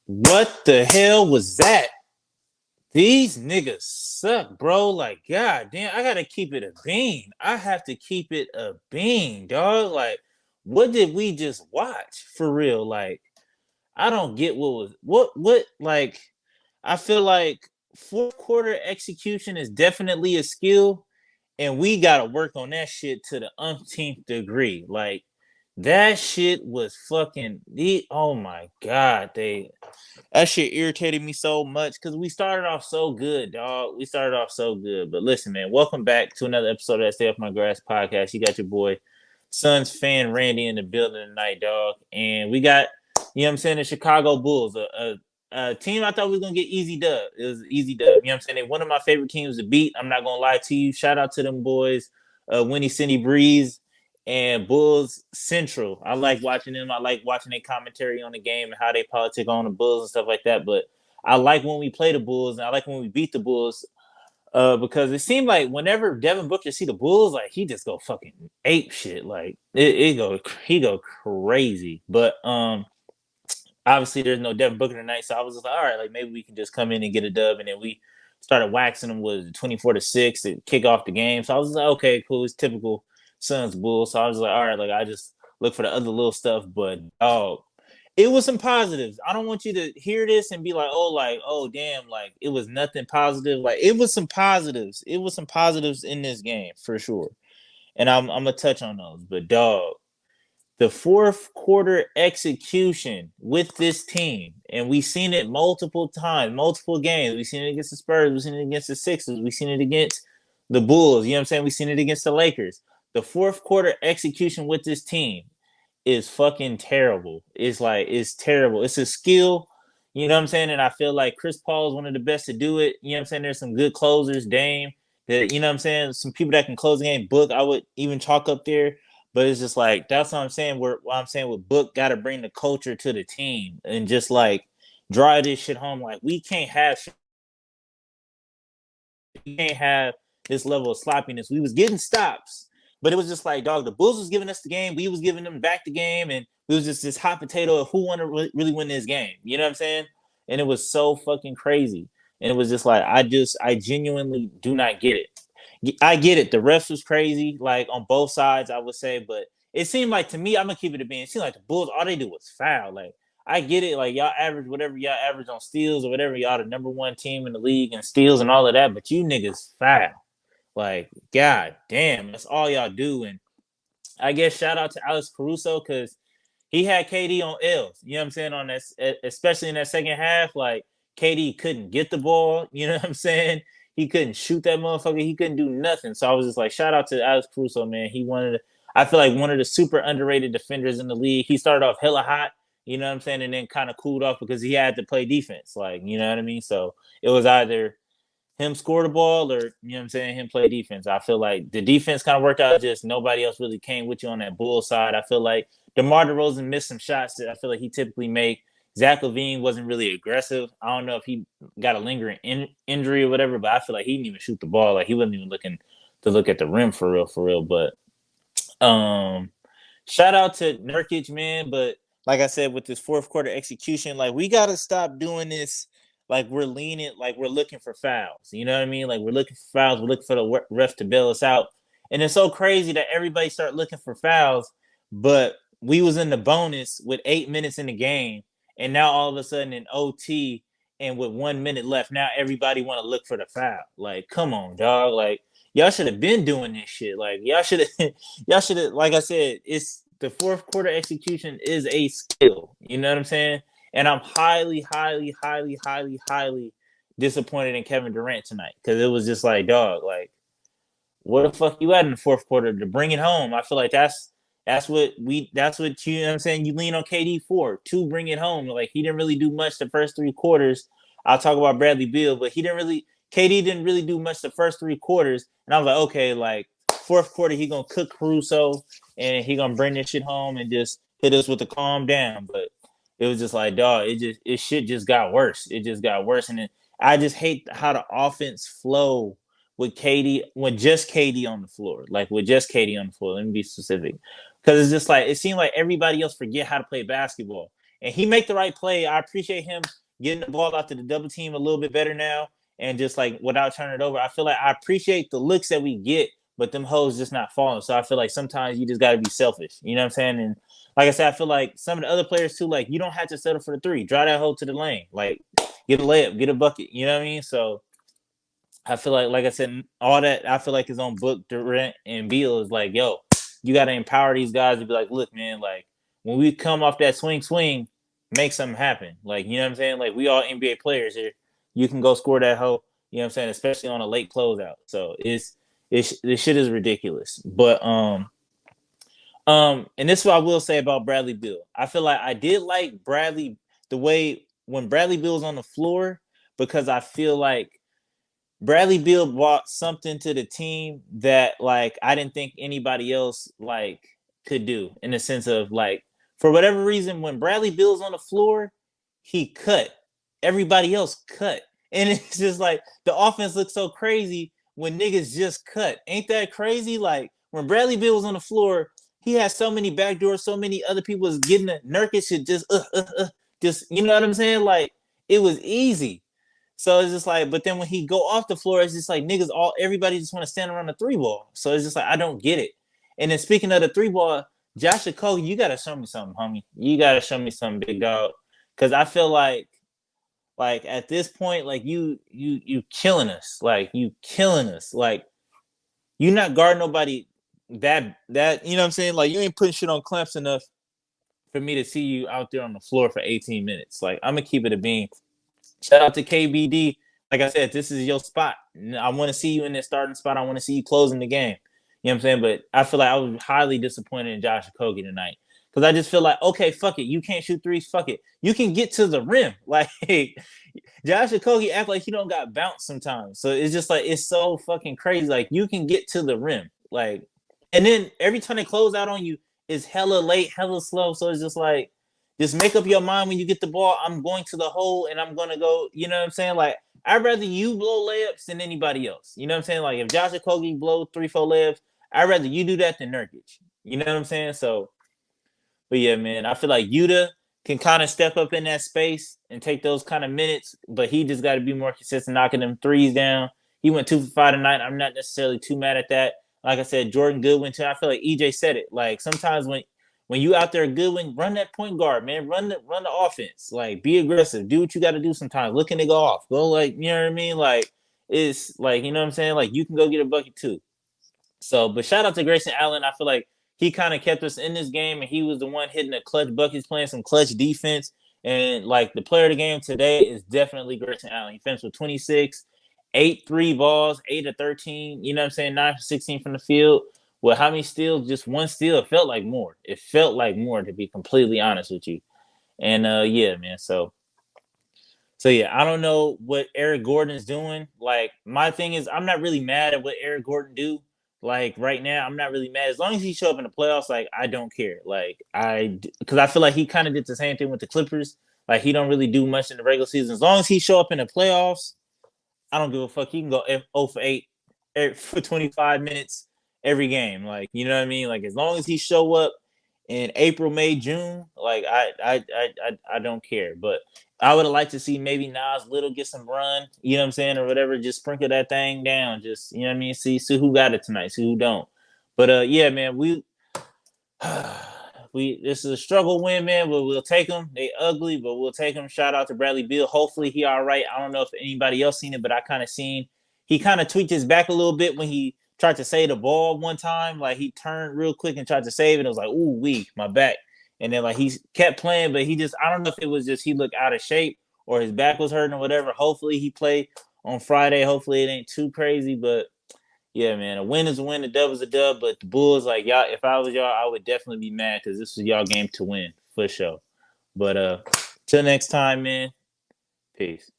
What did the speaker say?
What the hell was that? These niggas suck, bro. Like, god damn, I gotta keep it a bean. I have to keep it a bean, dog. Like, what did we just watch for real? Like, I don't get what like I feel like fourth quarter execution is definitely a skill, and we gotta work on that shit to the umpteenth degree. Like that shit was fucking oh my god, that shit irritated me so much because we started off so good, dog. We started off so good. But listen, man, welcome back to another episode of that Stay Off My Grass podcast. You got your boy, Suns fan Randy in the building tonight, dog. And we got, you know what I'm saying, the Chicago Bulls, a team I thought we was going to get easy dub. It was an easy dub. You know what I'm saying? They're one of my favorite teams to beat. I'm not going to lie to you. Shout out to them boys, Winnie Cindy Breeze and Bulls Central. I like watching them. I like watching their commentary on the game and how they politic on the Bulls and stuff like that. But I like when we play the Bulls and I like when we beat the Bulls because it seemed like whenever Devin Booker see the Bulls, like he just go fucking ape shit. Like he go crazy. But obviously there's no Devin Booker tonight, so I was just like, all right, like maybe we can just come in and get a dub, and then we started waxing them with 24-6 to kick off the game. So I was like, okay, cool, it's typical Suns Bulls. So I was like, all right, like I just look for the other little stuff, but it was some positives. I don't want you to hear this and be like, oh damn, like it was nothing positive. Like it was some positives. It was some positives in this game for sure. And I'm gonna touch on those. But dog, the fourth quarter execution with this team, and we've seen it multiple times, multiple games. We've seen it against the Spurs, we've seen it against the Sixers, we've seen it against the Bulls, you know what I'm saying? We've seen it against the Lakers. The fourth quarter execution with this team is fucking terrible. It's terrible. It's a skill, you know what I'm saying? And I feel like Chris Paul is one of the best to do it. You know what I'm saying? There's some good closers, Dame, that you know what I'm saying? Some people that can close the game. Book, I would even chalk up there. But it's just like that's what I'm saying. What I'm saying with Book got to bring the culture to the team and just like drive this shit home. Like we can't have this level of sloppiness. We was getting stops, but it was just like dog. The Bulls was giving us the game. We was giving them back the game, and we was just this hot potato of who want to really win this game. You know what I'm saying? And it was so fucking crazy. And it was just like I genuinely do not get it. I get it. The refs was crazy, like on both sides, I would say, but it seemed like to me, I'm gonna keep it a being. It seemed like the Bulls, all they do was foul. Like I get it, like y'all average whatever y'all average on steals or whatever, y'all the number one team in the league in steals and all of that, but you niggas foul. Like, god damn, that's all y'all do. And I guess shout out to Alex Caruso because he had KD on L's. You know what I'm saying? On that, especially in that second half, like KD couldn't get the ball. You know what I'm saying? He couldn't shoot that motherfucker. He couldn't do nothing. So I was just like, shout out to Alex Caruso, man. I feel like one of the super underrated defenders in the league. He started off hella hot, you know what I'm saying, and then kind of cooled off because he had to play defense. Like, you know what I mean? So it was either him score the ball or, you know what I'm saying, him play defense. I feel like the defense kind of worked out, just nobody else really came with you on that Bull side. I feel like DeMar DeRozan missed some shots that I feel like he typically make. Zach LaVine wasn't really aggressive. I don't know if he got a lingering injury or whatever, but I feel like he didn't even shoot the ball. Like he wasn't even looking to look at the rim for real. But um shout out to Nurkic, man. But like I said, with this fourth quarter execution, like we gotta stop doing this. Like we're leaning, like we're looking for fouls. You know what I mean? Like we're looking for fouls. We're looking for the ref to bail us out. And it's so crazy that everybody start looking for fouls, but we was in the bonus with 8 minutes in the game, and now all of a sudden in OT and with 1 minute left, now everybody want to look for the foul. Like, come on, dog. Like y'all should have been doing this shit. Like y'all should have, like I said, it's the fourth quarter execution is a skill. You know what I'm saying? And I'm highly disappointed in Kevin Durant tonight because it was just like, dog, like, where the fuck you at in the fourth quarter to bring it home? I feel like that's what you know what I'm saying. You lean on KD for to bring it home. Like he didn't really do much the first three quarters. I'll talk about Bradley Beal, but KD didn't really do much the first three quarters. And I was like, okay, like fourth quarter, he gonna cook Caruso and he gonna bring this shit home and just hit us with the calm down. But it was just like, dog, it shit just got worse. It just got worse. And then I just hate how the offense flow with KD, with just KD on the floor. Like with just KD on the floor. Let me be specific. Because it's just like it seemed like everybody else forget how to play basketball. and he make the right play. I appreciate him getting the ball out to the double team a little bit better now, and just like without turning it over. I feel like I appreciate the looks that we get, but them hoes just not falling. So I feel like sometimes you just got to be selfish. You know what I'm saying? And like I said, I feel like some of the other players too, like you don't have to settle for the three. Drive that hole to the lane. Like get a layup, get a bucket. You know what I mean? So I feel like I said, all that I feel like is on Book, Durant, and Beal is like, yo, you got to empower these guys to be like, look, man, like when we come off that swing, make something happen. Like, you know what I'm saying? Like we all NBA players here. You can go score that hoe. You know what I'm saying? Especially on a late closeout. So this shit is ridiculous. But and this is what I will say about Bradley Beal. I feel like I did like Bradley the way when Bradley Beal's on the floor because I feel like Bradley Beal brought something to the team that like I didn't think anybody else like could do in the sense of like for whatever reason when Bradley Beal's on the floor, he cut. Everybody else cut. And it's just like the offense looks so crazy when niggas just cut. Ain't that crazy? Like when Bradley Beal was on the floor, he had so many backdoors, so many other people was getting it. Nurkic should just you know what I'm saying? Like it was easy. So it's just like, but then when he go off the floor, it's just like niggas everybody just want to stand around the three ball. So it's just like I don't get it. And then speaking of the three ball, Josh Okogie, you gotta show me something, homie. You gotta show me something, big dog. Cause I feel like at this point, like you killing us. Like you killing us. Like you not guarding nobody that you know what I'm saying? Like you ain't putting shit on clamps enough for me to see you out there on the floor for 18 minutes. Like I'm gonna keep it a bean. Shout out to KBD. Like I said, this is your spot. I want to see you in that starting spot. I want to see you closing the game. You know what I'm saying? But I feel like I was highly disappointed in Josh Okogie tonight. Because I just feel like, okay, fuck it. You can't shoot threes. Fuck it. You can get to the rim. Like, Josh Okogie act like he don't got bounce sometimes. So it's just like, it's so fucking crazy. Like, you can get to the rim. Like, and then every time they close out on you, it's hella late, hella slow. So it's just like, just make up your mind when you get the ball. I'm going to the hole and I'm going to go. You know what I'm saying? Like, I'd rather you blow layups than anybody else. You know what I'm saying? Like, if Josh Okogie blow 3-4 layups, I'd rather you do that than Nurkic. You know what I'm saying? So, but yeah, man, I feel like Yuta can kind of step up in that space and take those kind of minutes, but he just got to be more consistent knocking them threes down. He went 2 for 5 tonight. I'm not necessarily too mad at that. Like I said, Jordan Goodwin too. I feel like EJ said it. Like sometimes when you out there Goodwin, run that point guard, man. Run the offense. Like be aggressive. Do what you got to do sometimes. Look and they go off. Go like, you know what I mean? Like it's like, you know what I'm saying? Like you can go get a bucket too. So, but shout out to Grayson Allen. I feel like he kind of kept us in this game, and he was the one hitting the clutch buckets, playing some clutch defense. And like the player of the game today is definitely Grayson Allen. He finished with 26, 8 3 balls, 8 of 13. You know what I'm saying? 9 for 16 from the field. Well, how many steals? Just one steal. It felt like more. It felt like more, to be completely honest with you. And yeah, man. So yeah, I don't know what Eric Gordon's doing. Like my thing is, I'm not really mad at what Eric Gordon do. Like right now, I'm not really mad as long as he show up in the playoffs. Like I don't care. Like because I feel like he kind of did the same thing with the Clippers. Like he don't really do much in the regular season. As long as he show up in the playoffs, I don't give a fuck. He can go 0 for 8 for 25 minutes every game. Like you know what I mean. Like as long as he show up in April, May, June, like I don't care. But I would have liked to see maybe Nas Little get some run, you know what I'm saying, or whatever. Just sprinkle that thing down. Just you know what I mean. See who got it tonight. See who don't. But yeah, man, we this is a struggle win, man. But we'll take them. They ugly, but we'll take them. Shout out to Bradley Beal. Hopefully he all right. I don't know if anybody else seen it, but I kind of seen he kind of tweaked his back a little bit when he tried to save the ball one time. Like he turned real quick and tried to save it. It was like, ooh, weak, my back. And then like he kept playing, but he just I don't know if it was just he looked out of shape or his back was hurting or whatever. Hopefully he played on Friday. Hopefully it ain't too crazy. But yeah, man, a win is a win, a dub is a dub. But the Bulls, like y'all, if I was y'all, I would definitely be mad because this was y'all game to win for sure. But till next time, man. Peace.